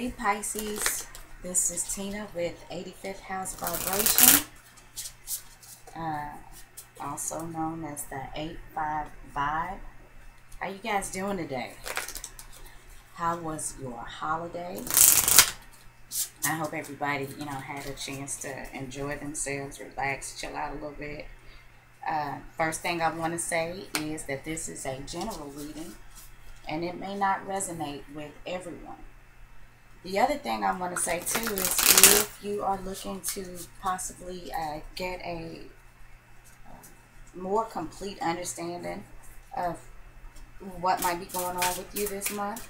Hey Pisces, this is Tina with 85th House Vibration, also known as the 8-5 Vibe. How you guys doing today? How was your holiday? I hope everybody, had a chance to enjoy themselves, relax, chill out a little bit. First thing I want to say is that this is a general reading, and it may not resonate with everyone. The other thing I want to say too is if you are looking to possibly get a more complete understanding of what might be going on with you this month,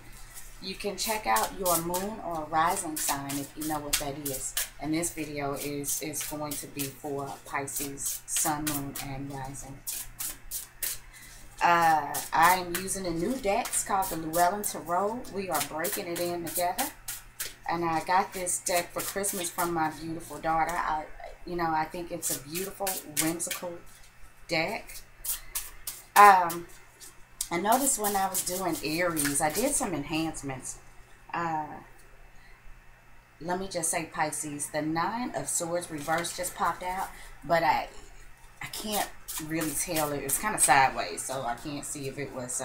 you can check out your moon or rising sign if you know what that is. And this video is going to be for Pisces, Sun, Moon, and Rising. I am using a new deck. It's called the Llewellyn Tarot. We are breaking it in together. And I got this deck for Christmas from my beautiful daughter. I think it's a beautiful, whimsical deck. I noticed when I was doing Aries, I did some enhancements. Let me just say, Pisces, the 9 of Swords reverse just popped out, but I can't really tell. It was kind of sideways, so I can't see if it was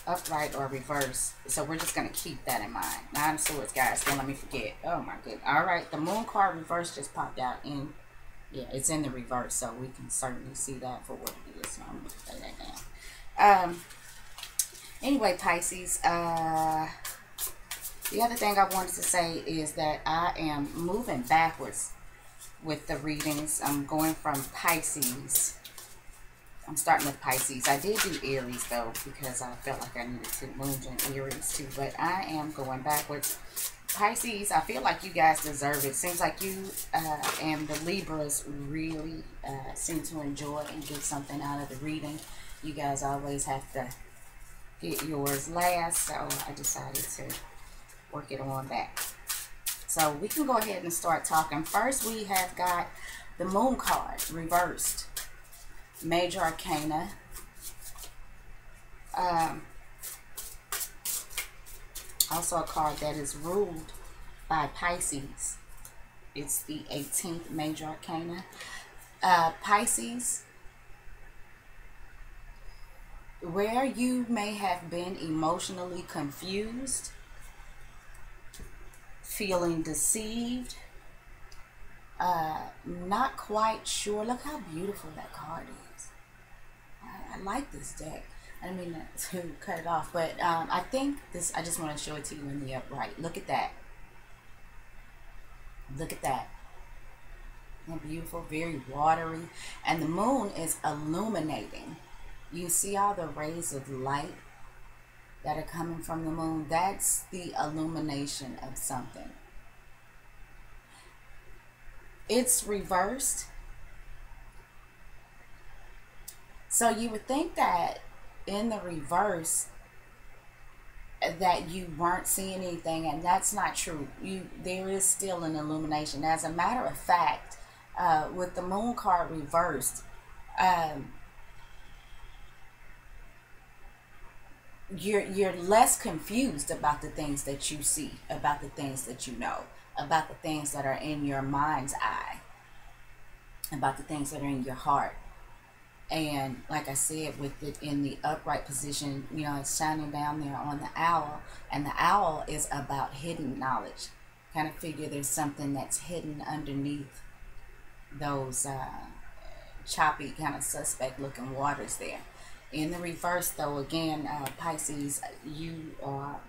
upright or reverse. So we're just going to keep that in mind. 9 of Swords, guys. Don't let me forget. Oh, my goodness. All right. The Moon card reverse just popped out. Yeah, it's in the reverse, so we can certainly see that for what it is. So I'm going to lay that down. Anyway, Pisces, the other thing I wanted to say is that I am moving backwards with the readings. I'm going from Pisces. I'm starting with Pisces. I did do Aries, though, because I felt like I needed to move in Aries, too. But I am going backwards. Pisces, I feel like you guys deserve it. Seems like you and the Libras really seem to enjoy and get something out of the reading. You guys always have to get yours last, so I decided to work it on back. So we can go ahead and start talking. First, we have got the Moon card reversed. Major Arcana. Also a card that is ruled by Pisces. It's the 18th Major Arcana. Pisces, where you may have been emotionally confused, feeling deceived, not quite sure. Look how beautiful that card is. I like this deck. I didn't mean to cut it off, but I think this, I just want to show it to you in the upright. Look at that. Look at that. Isn't that beautiful? Very watery. And the moon is illuminating. You see all the rays of light that are coming from the moon? That's the illumination of something. It's reversed. So you would think that in the reverse that you weren't seeing anything, and that's not true. There is still an illumination. As a matter of fact, with the Moon card reversed, you're less confused about the things that you see, about the things that you know, about the things that are in your mind's eye, about the things that are in your heart. And like I said, with it in the upright position, it's shining down there on the owl. And the owl is about hidden knowledge. Kind of figure there's something that's hidden underneath those choppy, kind of suspect looking waters there. In the reverse, though, again, Pisces, you are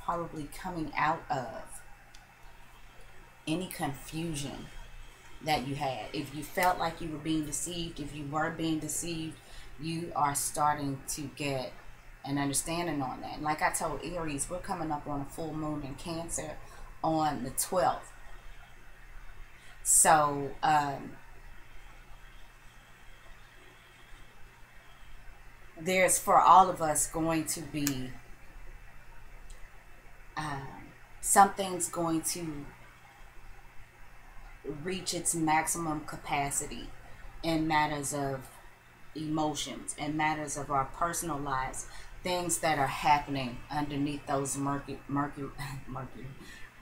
probably coming out of any confusion that you had. If you felt like you were being deceived, if you were being deceived, you are starting to get an understanding on that. And like I told Aries, we're coming up on a full moon in Cancer on the 12th. So there's, for all of us, going to be something's going to reach its maximum capacity in matters of emotions, in matters of our personal lives, things that are happening underneath those murky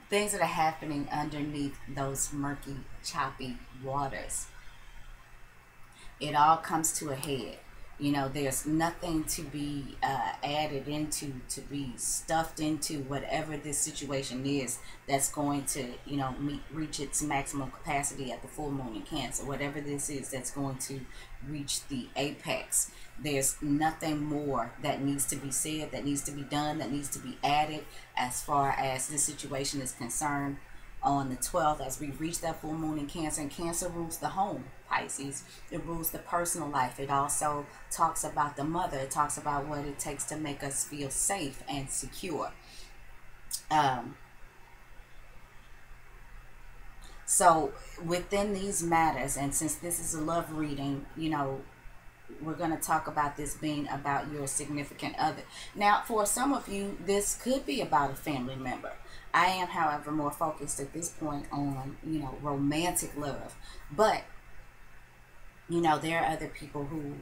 things that are happening underneath those murky, choppy waters. It all comes to a head. You know, there's nothing to be added into, to be stuffed into whatever this situation is that's going to, you know, reach its maximum capacity at the full moon in Cancer. Whatever this is that's going to reach the apex. There's nothing more that needs to be said, that needs to be done, that needs to be added as far as this situation is concerned. On the 12th, as we reach that full moon in Cancer, and Cancer rules the home, Pisces. It rules the personal life. It also talks about the mother. It talks about what it takes to make us feel safe and secure. So within these matters, and since this is a love reading, you know, we're going to talk about this being about your significant other. Now, for some of you, this could be about a family member. I am, however, more focused at this point on, you know, romantic love. But, you know, there are other people who,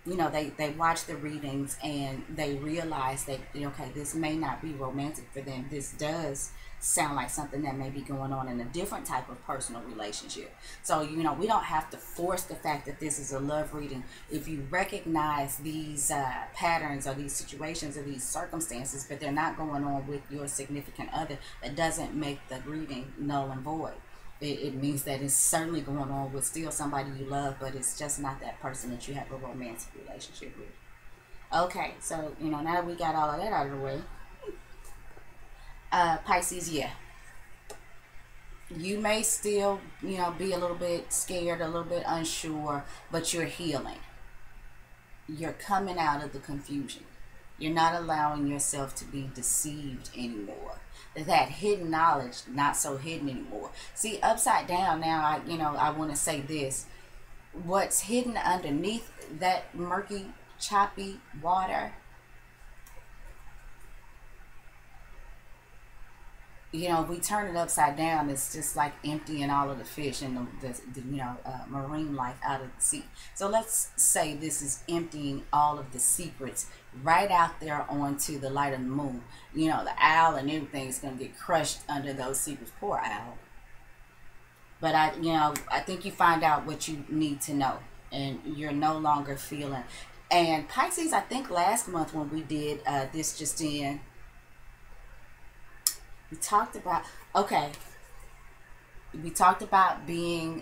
you know, they watch the readings and they realize that, okay, this may not be romantic for them. This does sound like something that may be going on in a different type of personal relationship. So, you know, we don't have to force the fact that this is a love reading. If you recognize these patterns or these situations or these circumstances, but they're not going on with your significant other, that doesn't make the reading null and void. It means that it's certainly going on with still somebody you love, but it's just not that person that you have a romantic relationship with. Okay, so, you know, now that we got all of that out of the way, Pisces, yeah, you may still, you know, be a little bit scared, a little bit unsure, but you're healing. You're coming out of the confusion. You're not allowing yourself to be deceived anymore. That hidden knowledge, not so hidden anymore. See, upside down now, I want to say this. What's hidden underneath that murky, choppy water, you know, if we turn it upside down, it's just like emptying all of the fish and the marine life out of the sea. So let's say this is emptying all of the secrets right out there onto the light of the moon. You know, the owl and everything is going to get crushed under those secrets. Poor owl. But I think you find out what you need to know, and you're no longer feeling. And Pisces, I think last month when we did this just in, we talked about, we talked about being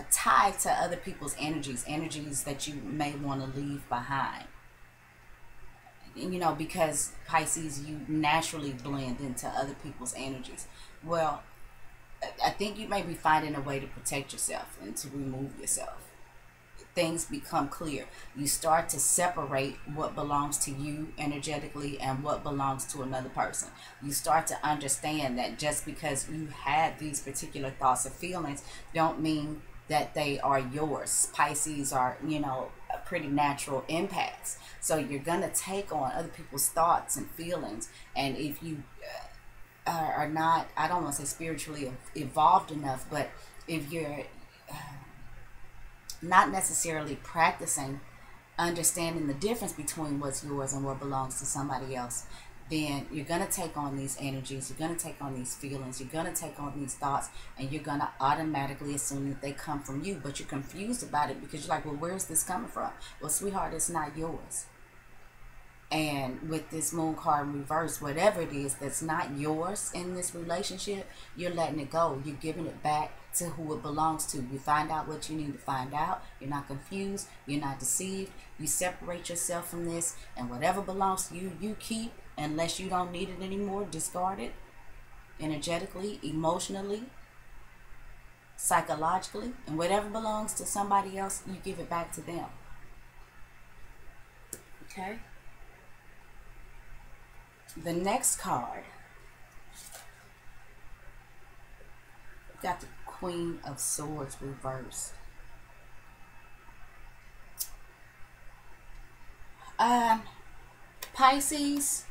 tied to other people's energies that you may want to leave behind. You know, because Pisces, you naturally blend into other people's energies. Well, I think you may be finding a way to protect yourself and to remove yourself. Things become clear. You start to separate what belongs to you energetically and what belongs to another person. You start to understand that just because you had these particular thoughts or feelings don't mean that they are yours. Pisces are, you know, pretty natural empaths. So you're going to take on other people's thoughts and feelings. And if you are not, I don't want to say spiritually evolved enough, but if you're not necessarily practicing understanding the difference between what's yours and what belongs to somebody else, then you're going to take on these energies, you're going to take on these feelings, you're going to take on these thoughts, and you're going to automatically assume that they come from you. But you're confused about it because you're like, well, where's this coming from? Well, sweetheart, it's not yours. And with this moon card in reverse, whatever it is that's not yours in this relationship, you're letting it go. You're giving it back to who it belongs to. You find out what you need to find out. You're not confused. You're not deceived. You separate yourself from this, and whatever belongs to you, you keep. Unless you don't need it anymore, discard it. Energetically, emotionally, psychologically, and whatever belongs to somebody else, you give it back to them. Okay? The next card, we've got the Queen of Swords reversed. Pisces,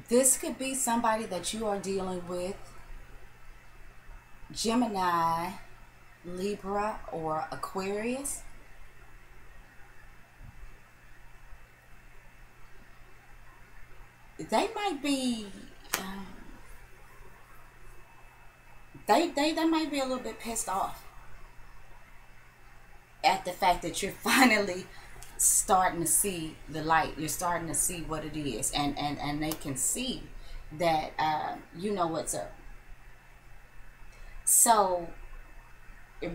this could be somebody that you are dealing with Gemini, Libra, or Aquarius. They might be, um, they might be a little bit pissed off at the fact that you're finally starting to see the light. You're starting to see what it is, and they can see that you know what's up. So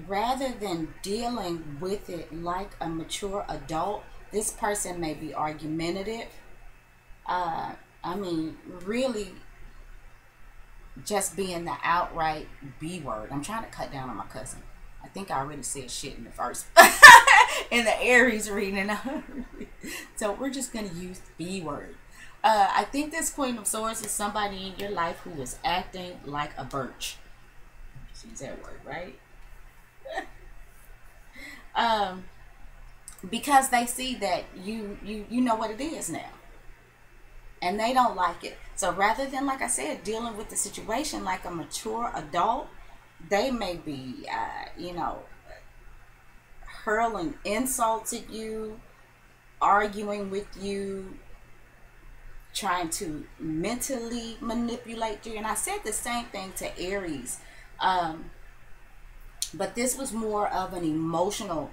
rather than dealing with it like a mature adult, this person may be argumentative. Uh, I mean, really just being the outright B word. I'm trying to cut down on my cousin. I think I already said shit in the first in the Aries reading. So we're just gonna use B word. I think this Queen of Swords is somebody in your life who is acting like a birch. Use that word, right? um, because they see that you know what it is now, and they don't like it. So rather than, like I said, dealing with the situation like a mature adult, they may be, hurling insults at you, arguing with you, trying to mentally manipulate you. And I said the same thing to Aries. But this was more of an emotional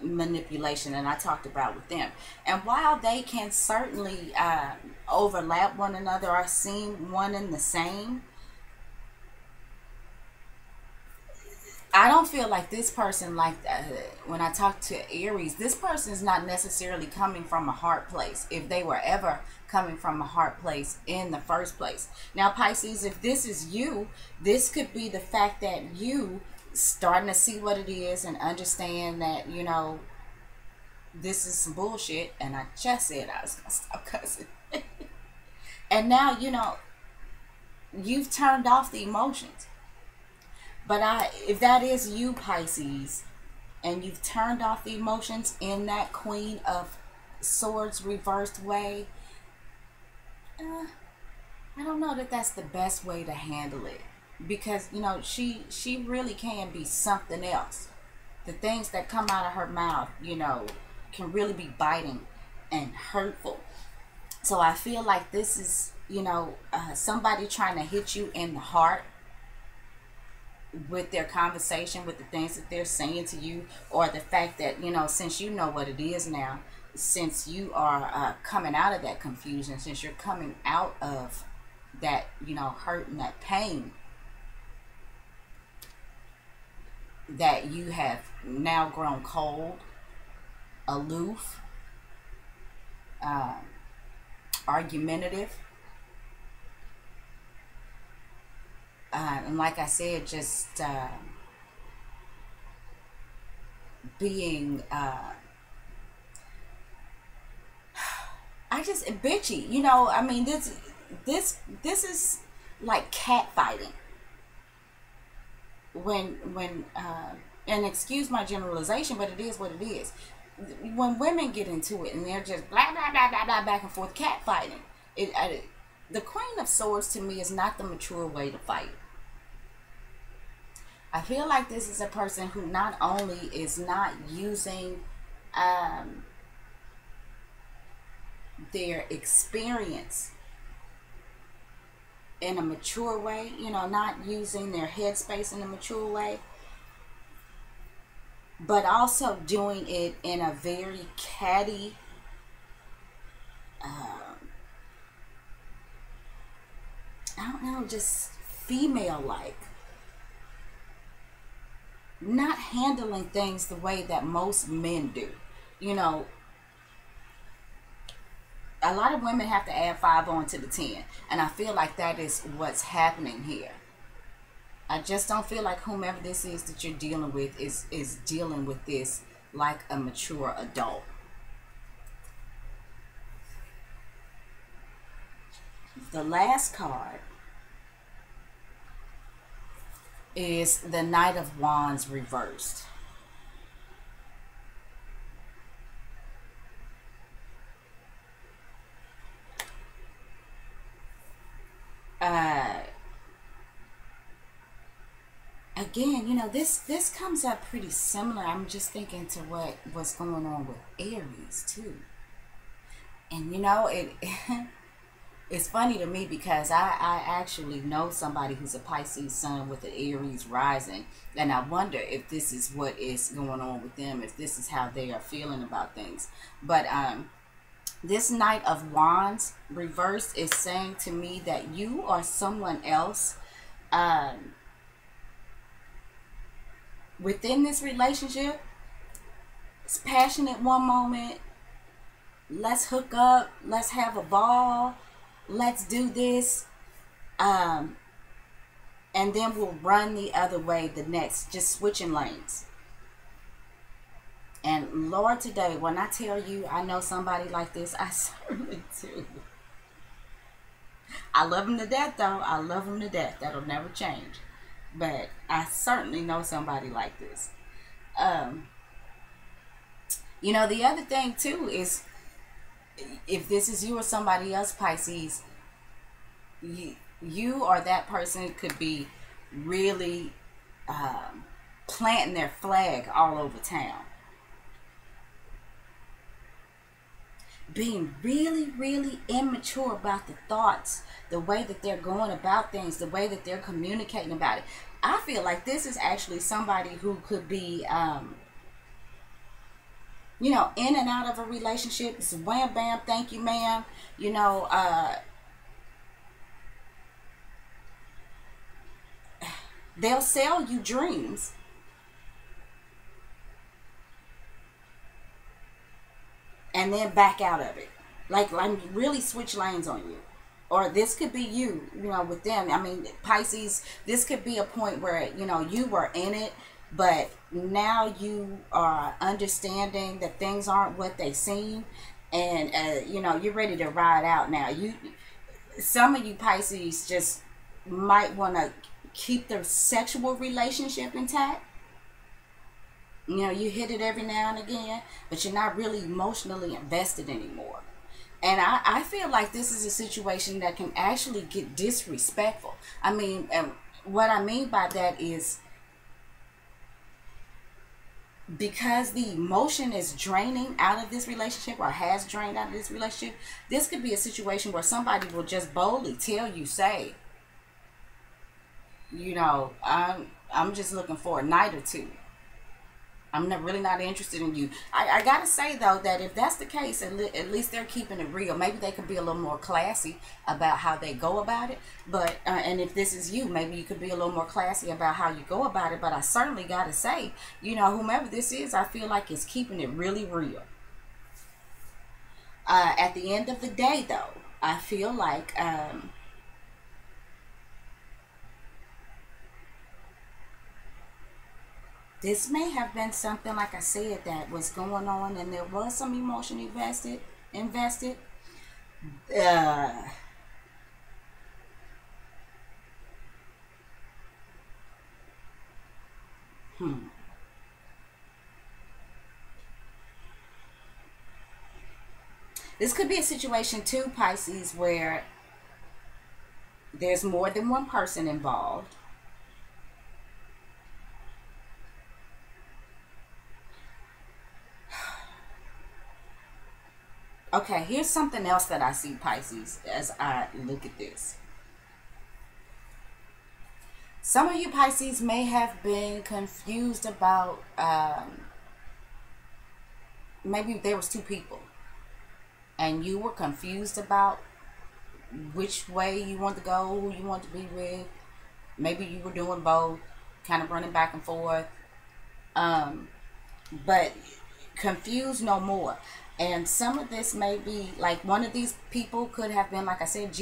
manipulation, and I talked about with them. And while they can certainly overlap one another or seem one and the same, I don't feel like this person, like when I talk to Aries, this person is not necessarily coming from a heart place, if they were ever coming from a heart place in the first place. Now, Pisces, if this is you, this could be the fact that you starting to see what it is and understand that, this is some bullshit, and I just said I was gonna stop cussing. And now, you've turned off the emotions. But if that is you, Pisces, and you've turned off the emotions in that Queen of Swords reversed way, I don't know that that's the best way to handle it. Because, she really can be something else. The things that come out of her mouth, can really be biting and hurtful. So I feel like this is, somebody trying to hit you in the heart with their conversation, with the things that they're saying to you, or the fact that, since you know what it is now, since you are coming out of that confusion, since you're coming out of that, hurt and that pain, that you have now grown cold, aloof, argumentative, and like I said, just being I just bitchy. I mean, this is like cat fighting. When and excuse my generalization, but it is what it is. When women get into it and they're just blah blah blah blah blah back and forth, cat fighting. The Queen of Swords to me is not the mature way to fight. I feel like this is a person who not only is not using their experience in a mature way, not using their headspace in a mature way, but also doing it in a very catty, I don't know, just female-like. Not handling things the way that most men do. A lot of women have to add 5 on to the 10. And I feel like that is what's happening here. I just don't feel like whomever this is that you're dealing with is dealing with this like a mature adult. The last card is the Knight of Wands reversed. again, this comes up pretty similar. I'm just thinking to what's going on with Aries too. And it it's funny to me because I actually know somebody who's a Pisces Sun with an Aries rising, and I wonder if this is what is going on with them, if this is how they are feeling about things. But this Knight of Wands reversed is saying to me that you or someone else within this relationship is passionate one moment. Let's hook up. Let's have a ball. Let's do this. And then we'll run the other way the next. Just switching lanes. And Lord, today, when I tell you I know somebody like this, I certainly do. I love them to death, though. I love them to death. That'll never change. But I certainly know somebody like this. The other thing, too, is if this is you or somebody else, Pisces, you or that person could be really planting their flag all over town. Being really, really immature about the thoughts, the way that they're going about things, the way that they're communicating about it. I feel like this is actually somebody who could be, in and out of a relationship. It's wham, bam, thank you, ma'am. They'll sell you dreams. And then back out of it. Like really switch lanes on you. Or this could be you, with them. I mean, Pisces, this could be a point where, you were in it, but now you are understanding that things aren't what they seem. And, you're ready to ride out now. Some of you Pisces just might want to keep their sexual relationship intact. You hit it every now and again, but you're not really emotionally invested anymore. And I feel like this is a situation that can actually get disrespectful. I mean, and what I mean by that is because the emotion is draining out of this relationship or has drained out of this relationship, this could be a situation where somebody will just boldly tell you, say, I'm just looking for a night or two. I'm really not interested in you. I gotta say, though, that if that's the case, at least they're keeping it real. Maybe they could be a little more classy about how they go about it. But, and if this is you, maybe you could be a little more classy about how you go about it. But I certainly gotta say, whomever this is, I feel like it's keeping it really real. At the end of the day, though, I feel like, this may have been something, like I said, that was going on and there was some emotion invested. This could be a situation too, Pisces, where there's more than one person involved. Okay, here's something else that I see, Pisces, as I look at this. Some of you Pisces may have been confused about, maybe there was two people, and you were confused about which way you want to go, who you want to be with. Maybe you were doing both, kind of running back and forth. But confused no more. And some of this may be, like, one of these people could have been, like I said,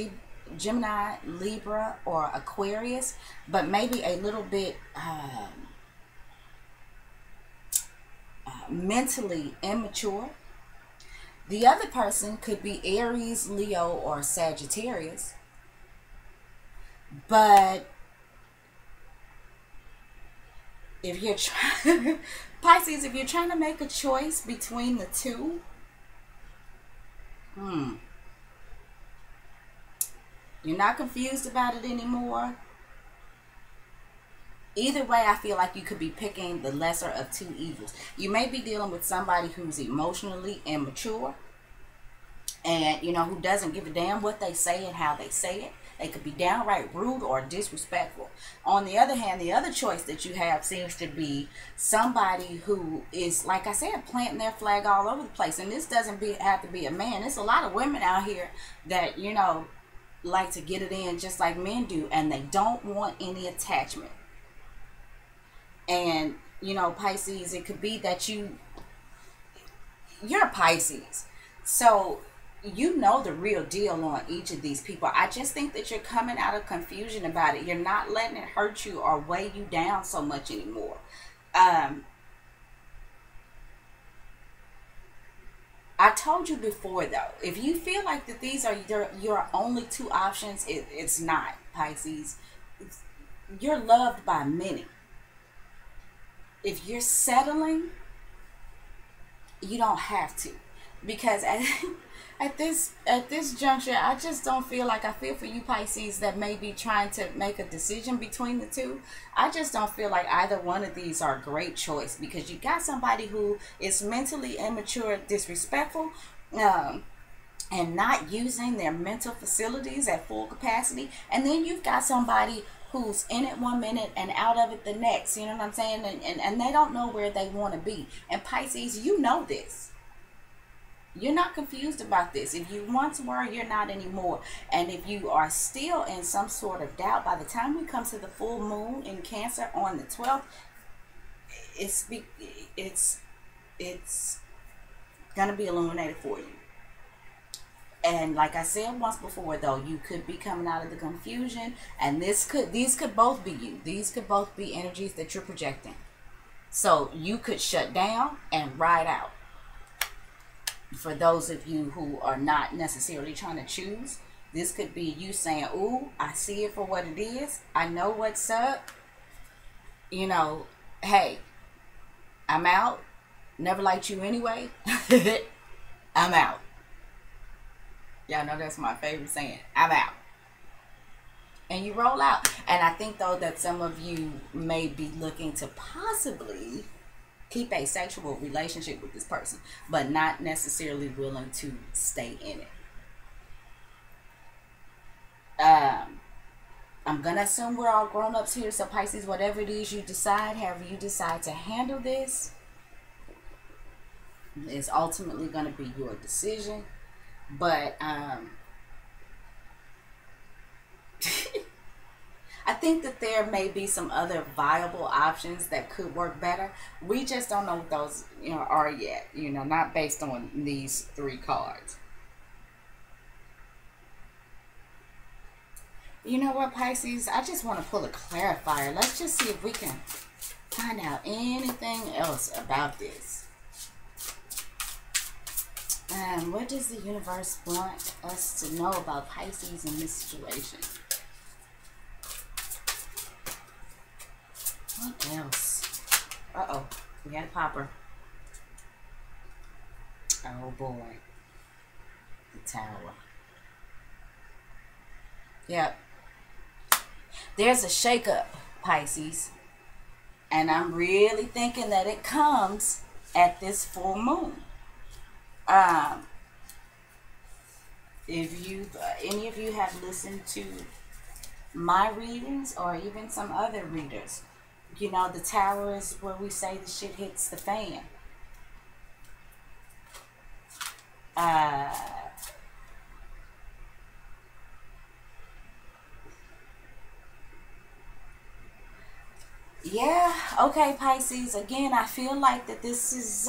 Gemini, Libra, or Aquarius, but maybe a little bit mentally immature. The other person could be Aries, Leo, or Sagittarius. But if you're trying, Pisces, if you're trying to make a choice between the two, you're not confused about it anymore. Either way, I feel like you could be picking the lesser of two evils. You may be dealing with somebody who's emotionally immature and, you know, who doesn't give a damn what they say and how they say it. They could be downright rude or disrespectful. On the other hand, the other choice that you have seems to be somebody who is, like I said, planting their flag all over the place. And this doesn't have to be a man. There's a lot of women out here that, you know, like to get it in just like men do, and they don't want any attachment. And, you know, Pisces, it could be that you're a Pisces. So you know the real deal on each of these people. I just think that you're coming out of confusion about it. You're not letting it hurt you or weigh you down so much anymore. I told you before, though, if you feel like that these are your only two options, it's not, Pisces. You're loved by many. If you're settling, you don't have to, because at this juncture, I just don't feel like, I feel for you Pisces that may be trying to make a decision between the two. I just don't feel like either one of these are a great choice, because you got somebody who is mentally immature, disrespectful, and not using their mental facilities at full capacity, and then you've got somebody who's in it one minute and out of it the next. You know what I'm saying? And they don't know where they want to be. And Pisces, you know this. You're not confused about this. If you once were, you're not anymore. And if you are still in some sort of doubt, by the time we come to the full moon in Cancer on the 12th, it's gonna be illuminated for you. And like I said once before, though, you could be coming out of the confusion, and these could both be you. These could both be energies that you're projecting. So you could shut down and ride out. For those of you who are not necessarily trying to choose, this could be you saying, ooh, I see it for what it is. I know what's up. You know, hey, I'm out. Never liked you anyway. I'm out. Y'all know that's my favorite saying. I'm out. And you roll out. And I think, though, that some of you may be looking to possibly keep a sexual relationship with this person, but not necessarily willing to stay in it. I'm going to assume we're all grown-ups here. So, Pisces, whatever it is you decide, however you decide to handle this, is ultimately going to be your decision. But I think that there may be some other viable options that could work better. We just don't know what those, you know, are yet. You know, not based on these three cards. You know what, Pisces? I just want to pull a clarifier. Let's just see if we can find out anything else about this. What does the universe want us to know about Pisces in this situation? What else? Uh-oh. We had a popper. Oh, boy. The Tower. Yep. There's a shakeup, Pisces. And I'm really thinking that it comes at this full moon. If any of you have listened to my readings or even some other readers, you know, the Tower is where we say the shit hits the fan. Yeah, okay, Pisces. Again, I feel like that this is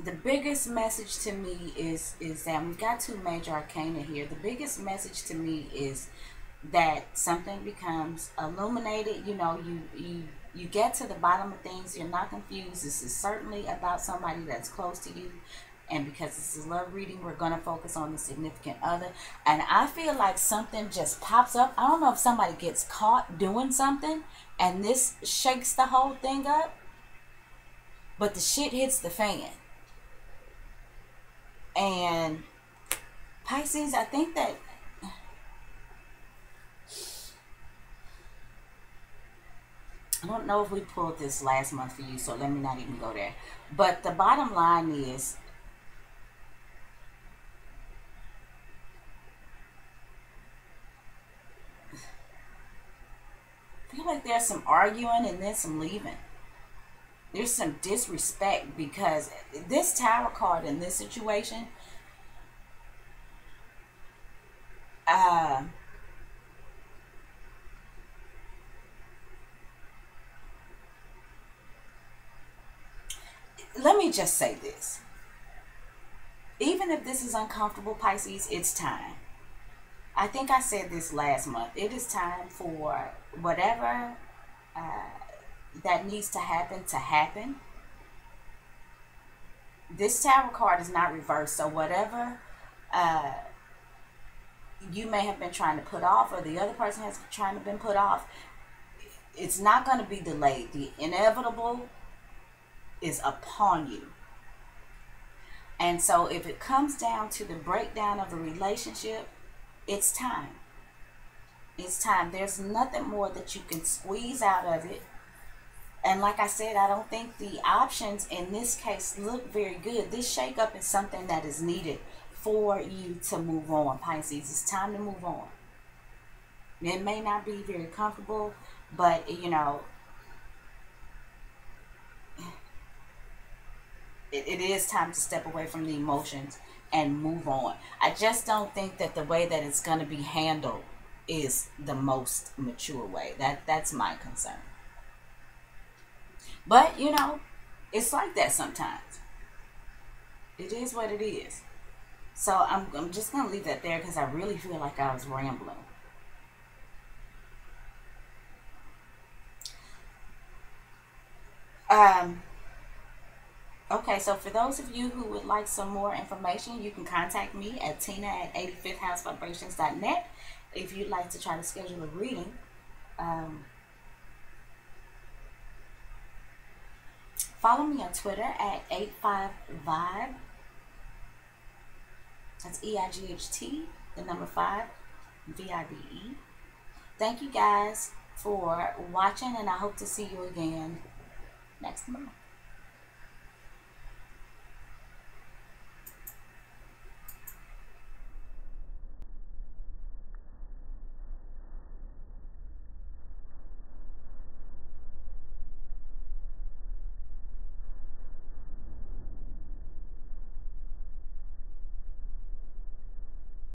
the biggest message to me is that we've got two major arcana here. The biggest message to me is that something becomes illuminated. You know, you get to the bottom of things. You're not confused. This is certainly about somebody that's close to you. And because this is love reading, we're going to focus on the significant other. And I feel like something just pops up. I don't know if somebody gets caught doing something and this shakes the whole thing up. But the shit hits the fan. And Pisces, I think that I don't know if we pulled this last month for you, so let me not even go there. But the bottom line is, I feel like there's some arguing and then some leaving. There's some disrespect because this Tower card in this situation, uh, let me just say this. Even if this is uncomfortable, Pisces, it's time. I think I said this last month. It is time for whatever that needs to happen to happen. This Tower card is not reversed, so whatever you may have been trying to put off, or the other person has trying to been put off, it's not going to be delayed. The inevitable is upon you. And so if it comes down to the breakdown of the relationship, it's time. It's time. There's nothing more that you can squeeze out of it. And like I said, I don't think the options in this case look very good. This shakeup is something that is needed for you to move on, Pisces. It's time to move on. It may not be very comfortable, but you know, it is time to step away from the emotions and move on. I just don't think that the way that it's going to be handled is the most mature way. That's my concern. But, you know, it's like that sometimes. It is what it is. So I'm just going to leave that there because I really feel like I was rambling. Okay, so for those of you who would like some more information, you can contact me at tina@85thhousevibrations.net if you'd like to try to schedule a reading. Follow me on Twitter at 85vibe. That's EIGHT, the number 5, VIBE. Thank you guys for watching, and I hope to see you again next month.